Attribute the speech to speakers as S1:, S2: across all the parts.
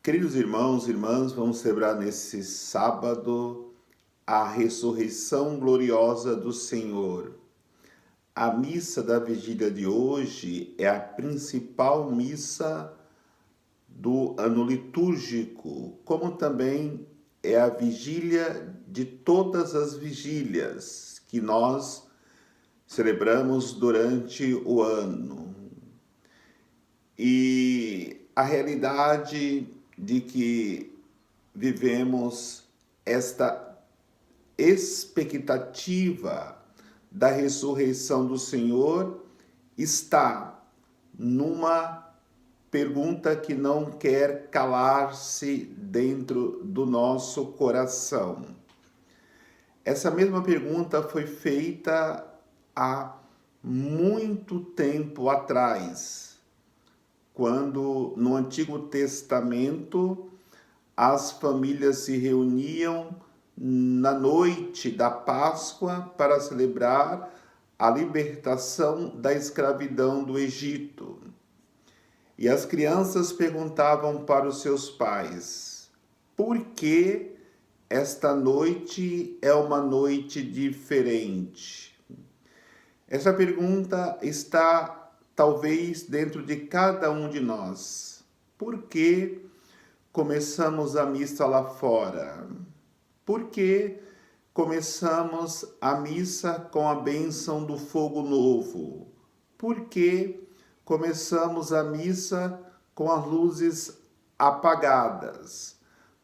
S1: Queridos irmãos e irmãs, vamos celebrar nesse sábado a ressurreição gloriosa do Senhor. A missa da vigília de hoje é a principal missa do ano litúrgico, como também é a vigília de todas as vigílias que nós celebramos durante o ano. E a realidade de que vivemos esta expectativa da ressurreição do Senhor está numa pergunta que não quer calar-se dentro do nosso coração. Essa mesma pergunta foi feita há muito tempo atrás, quando no Antigo Testamento as famílias se reuniam na noite da Páscoa para celebrar a libertação da escravidão do Egito. E as crianças perguntavam para os seus pais: por que esta noite é uma noite diferente? Essa pergunta está talvez dentro de cada um de nós. Por que começamos a missa lá fora? Por que começamos a missa com a bênção do fogo novo? Por que começamos a missa com as luzes apagadas?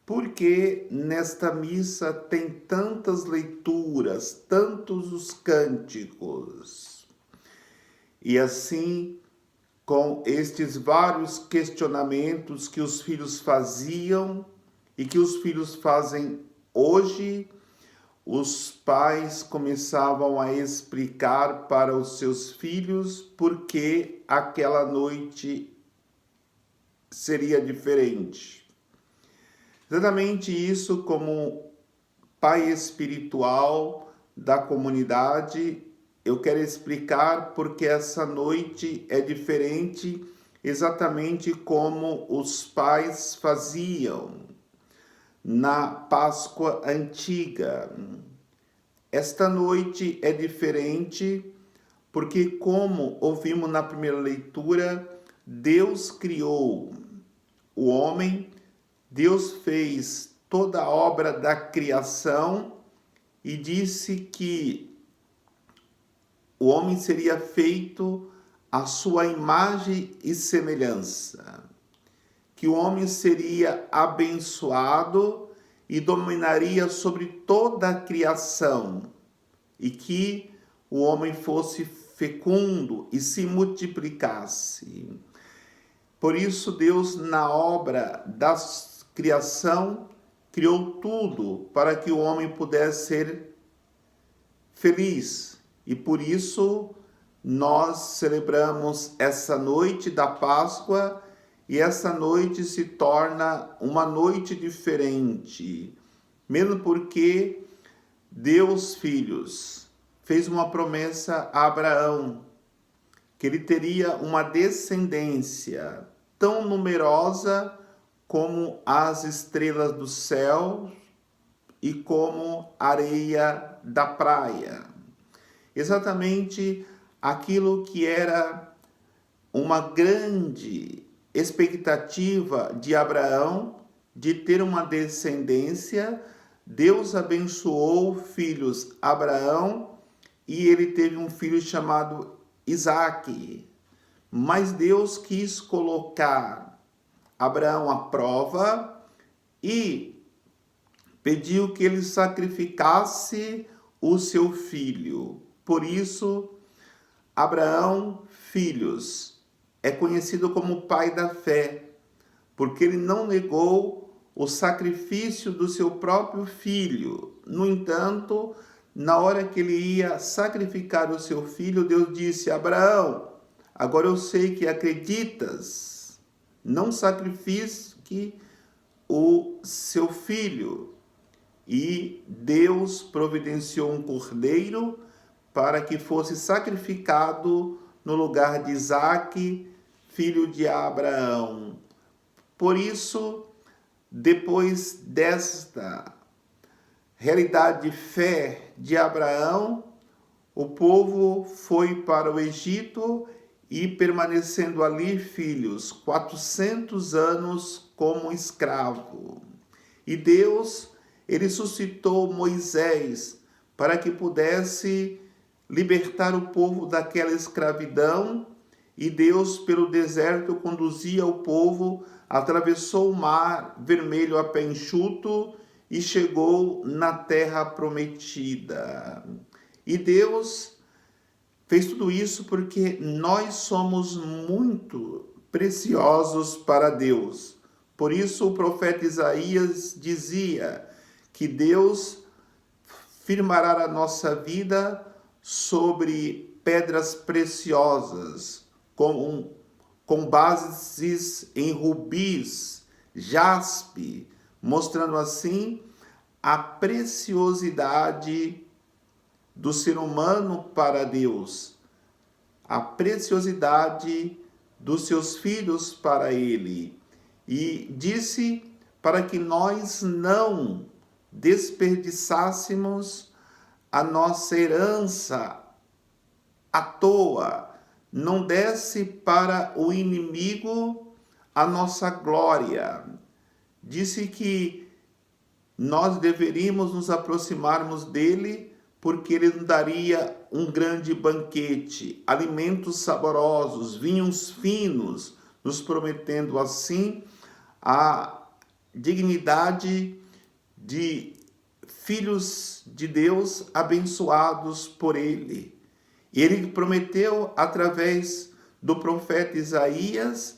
S1: Por que nesta missa tem tantas leituras, tantos os cânticos? E assim, com estes vários questionamentos que os filhos faziam e que os filhos fazem hoje, os pais começavam a explicar para os seus filhos por que aquela noite seria diferente. Exatamente isso, como pai espiritual da comunidade, eu quero explicar porque essa noite é diferente, exatamente como os pais faziam na Páscoa antiga. Esta noite é diferente porque, como ouvimos na primeira leitura, Deus criou o homem, Deus fez toda a obra da criação e disse que o homem seria feito à sua imagem e semelhança, que o homem seria abençoado e dominaria sobre toda a criação, e que o homem fosse fecundo e se multiplicasse. Por isso, Deus, na obra da criação, criou tudo para que o homem pudesse ser feliz. E por isso nós celebramos essa noite da Páscoa, e essa noite se torna uma noite diferente, mesmo porque Deus, filhos, fez uma promessa a Abraão, que ele teria uma descendência tão numerosa como as estrelas do céu e como a areia da praia. Exatamente aquilo que era uma grande expectativa de Abraão de ter uma descendência. Deus abençoou filhos Abraão e ele teve um filho chamado Isaque. Mas Deus quis colocar Abraão à prova e pediu que ele sacrificasse o seu filho. Por isso, Abraão, filhos, é conhecido como pai da fé, porque ele não negou o sacrifício do seu próprio filho. No entanto, na hora que ele ia sacrificar o seu filho, Deus disse: Abraão, agora eu sei que acreditas, não sacrifique o seu filho. E Deus providenciou um cordeiro para que fosse sacrificado no lugar de Isaque, filho de Abraão. Por isso, depois desta realidade de fé de Abraão, o povo foi para o Egito e permanecendo ali, filhos, 400 anos como escravo. E Deus, ele suscitou Moisés para que pudesse libertar o povo daquela escravidão, e Deus, pelo deserto, conduzia o povo, atravessou o mar vermelho a pé enxuto e chegou na terra prometida. E Deus fez tudo isso porque nós somos muito preciosos para Deus. Por isso o profeta Isaías dizia que Deus firmará a nossa vida sobre pedras preciosas, com bases em rubis, jaspe, mostrando assim a preciosidade do ser humano para Deus, a preciosidade dos seus filhos para Ele. E disse para que nós não desperdiçássemos a nossa herança à toa, não desse para o inimigo a nossa glória. Disse que nós deveríamos nos aproximarmos dele, porque ele nos daria um grande banquete, alimentos saborosos, vinhos finos, nos prometendo assim a dignidade de filhos de Deus abençoados por ele. E ele prometeu, através do profeta Isaías,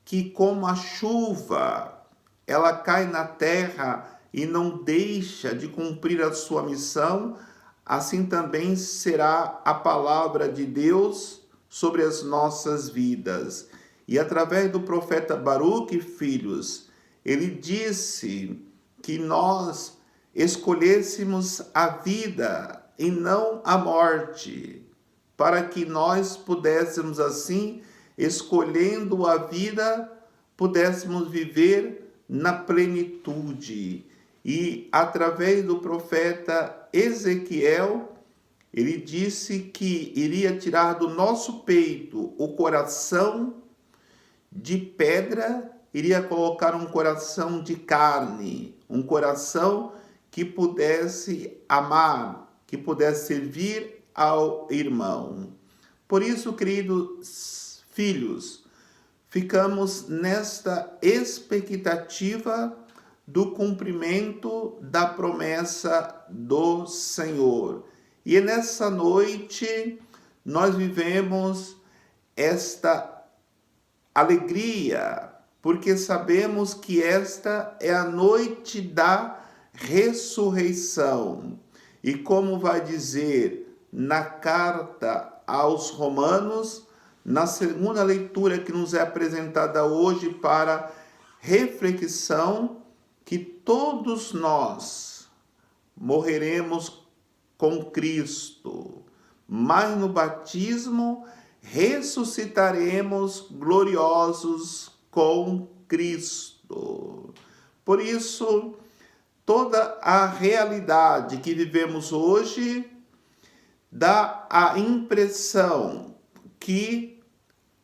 S1: que como a chuva, ela cai na terra e não deixa de cumprir a sua missão, assim também será a palavra de Deus sobre as nossas vidas. E através do profeta Baruque, filhos, ele disse que nós escolhêssemos a vida e não a morte, para que nós pudéssemos assim, escolhendo a vida, pudéssemos viver na plenitude. E através do profeta Ezequiel, ele disse que iria tirar do nosso peito o coração de pedra, iria colocar um coração de carne, um coração que pudesse amar, que pudesse servir ao irmão. Por isso, queridos filhos, ficamos nesta expectativa do cumprimento da promessa do Senhor. E nessa noite nós vivemos esta alegria, porque sabemos que esta é a noite da ressurreição. E como vai dizer na carta aos Romanos, na segunda leitura que nos é apresentada hoje para reflexão, que todos nós morreremos com Cristo, mas no batismo ressuscitaremos gloriosos com Cristo. Por isso, toda a realidade que vivemos hoje dá a impressão que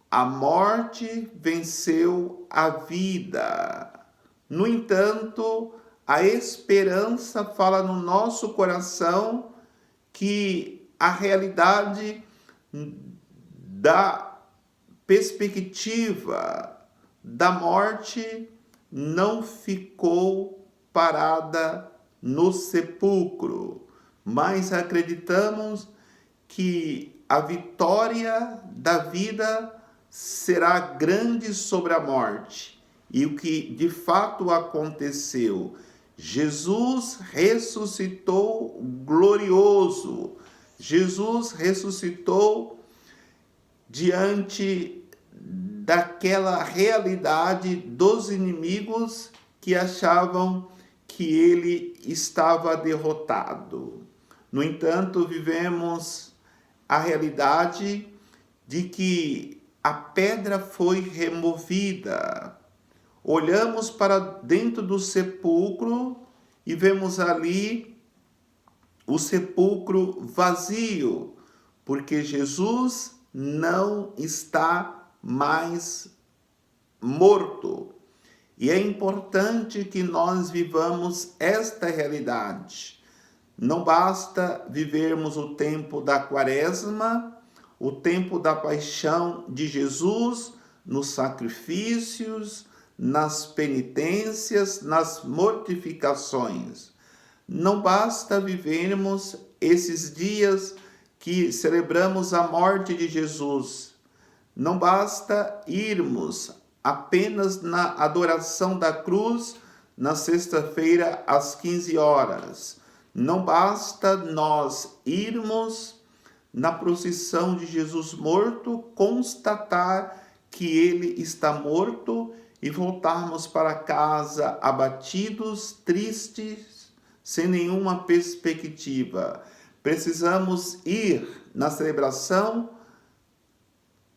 S1: a morte venceu a vida. No entanto, a esperança fala no nosso coração que a realidade da perspectiva da morte não ficou parada no sepulcro, mas acreditamos que a vitória da vida será grande sobre a morte. E o que de fato aconteceu, Jesus ressuscitou glorioso. Jesus ressuscitou diante daquela realidade dos inimigos que achavam que ele estava derrotado. No entanto, vivemos a realidade de que a pedra foi removida. olhamos para dentro do sepulcro e vemos ali o sepulcro vazio, porque Jesus não está mais morto. E é importante que nós vivamos esta realidade. Não basta vivermos o tempo da Quaresma, o tempo da paixão de Jesus, nos sacrifícios, nas penitências, nas mortificações. Não basta vivermos esses dias que celebramos a morte de Jesus. Não basta irmos apenas na adoração da cruz na sexta-feira às 15 horas. Não basta nós irmos na procissão de Jesus morto, constatar que ele está morto e voltarmos para casa abatidos, tristes, sem nenhuma perspectiva. Precisamos ir na celebração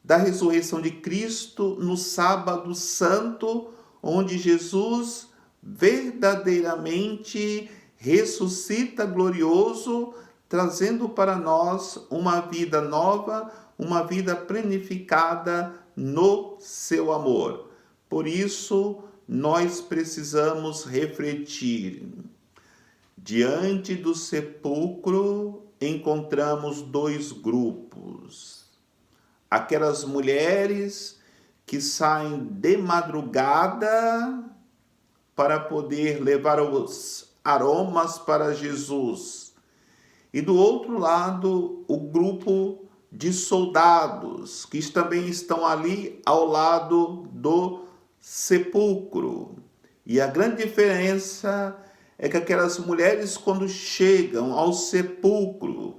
S1: da ressurreição de Cristo no sábado santo, onde Jesus verdadeiramente ressuscita glorioso, trazendo para nós uma vida nova, uma vida planificada no seu amor. Por isso, nós precisamos refletir. Diante do sepulcro, encontramos dois grupos. Aquelas mulheres que saem de madrugada para poder levar os aromas para Jesus. E do outro lado, o grupo de soldados, que também estão ali ao lado do sepulcro. E a grande diferença é que aquelas mulheres, quando chegam ao sepulcro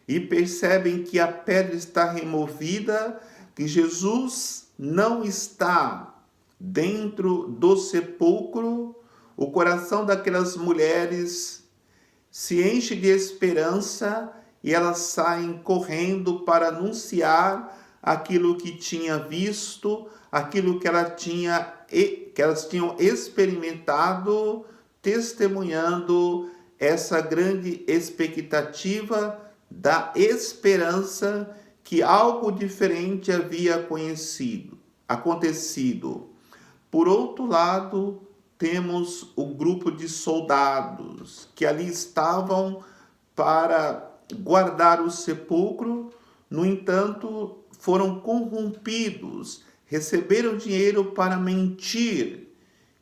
S1: e percebem que a pedra está removida, que Jesus não está dentro do sepulcro, o coração daquelas mulheres se enche de esperança e elas saem correndo para anunciar aquilo que tinha visto, aquilo que elas tinham experimentado, testemunhando essa grande expectativa da esperança que algo diferente havia acontecido. Por outro lado, temos o grupo de soldados que ali estavam para guardar o sepulcro, no entanto, foram corrompidos, receberam dinheiro para mentir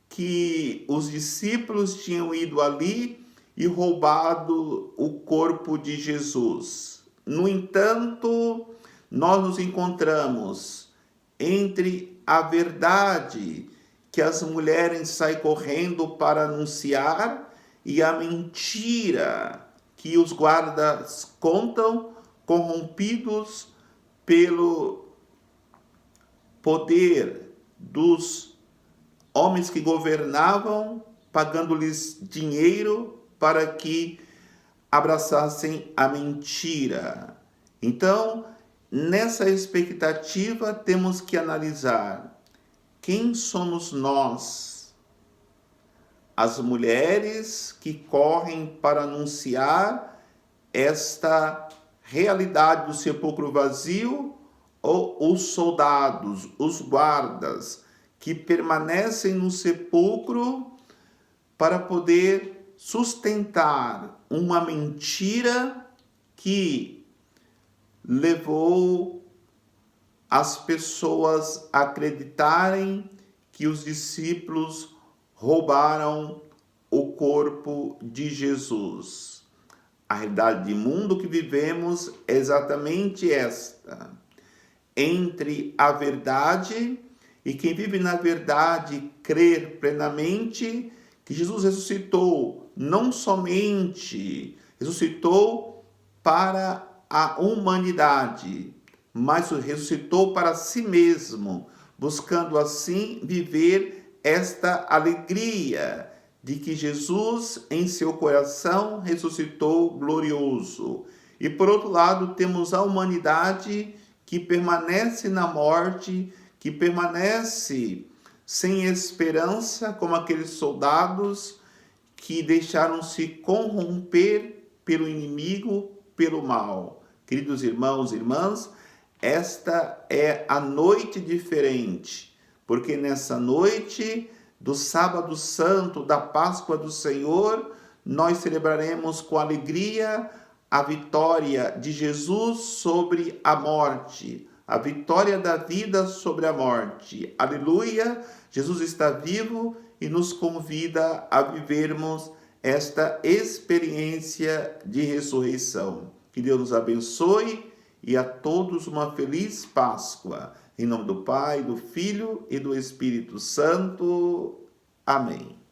S1: que os discípulos tinham ido ali e roubado o corpo de Jesus. No entanto, nós nos encontramos entre a verdade que as mulheres saem correndo para anunciar e a mentira que os guardas contam, corrompidos pelo poder dos homens que governavam, pagando-lhes dinheiro para que abraçassem a mentira. Então, nessa expectativa, temos que analisar quem somos nós, as mulheres que correm para anunciar esta realidade do sepulcro vazio, ou os soldados, os guardas, que permanecem no sepulcro para poder sustentar uma mentira que levou as pessoas a acreditarem que os discípulos roubaram o corpo de Jesus. A realidade do mundo que vivemos é exatamente esta. Entre a verdade e quem vive na verdade crer plenamente que Jesus ressuscitou, não somente ressuscitou para a humanidade, mas ressuscitou para si mesmo, buscando assim viver esta alegria de que Jesus em seu coração ressuscitou glorioso. E por outro lado, temos a humanidade que permanece na morte, que permanece sem esperança, como aqueles soldados que deixaram-se corromper pelo inimigo, pelo mal. Queridos irmãos e irmãs, esta é a noite diferente, porque nessa noite do Sábado Santo, da Páscoa do Senhor, nós celebraremos com alegria a vitória de Jesus sobre a morte, a vitória da vida sobre a morte. Aleluia! Jesus está vivo e nos convida a vivermos esta experiência de ressurreição. Que Deus nos abençoe e a todos uma feliz Páscoa. Em nome do Pai, do Filho e do Espírito Santo. Amém.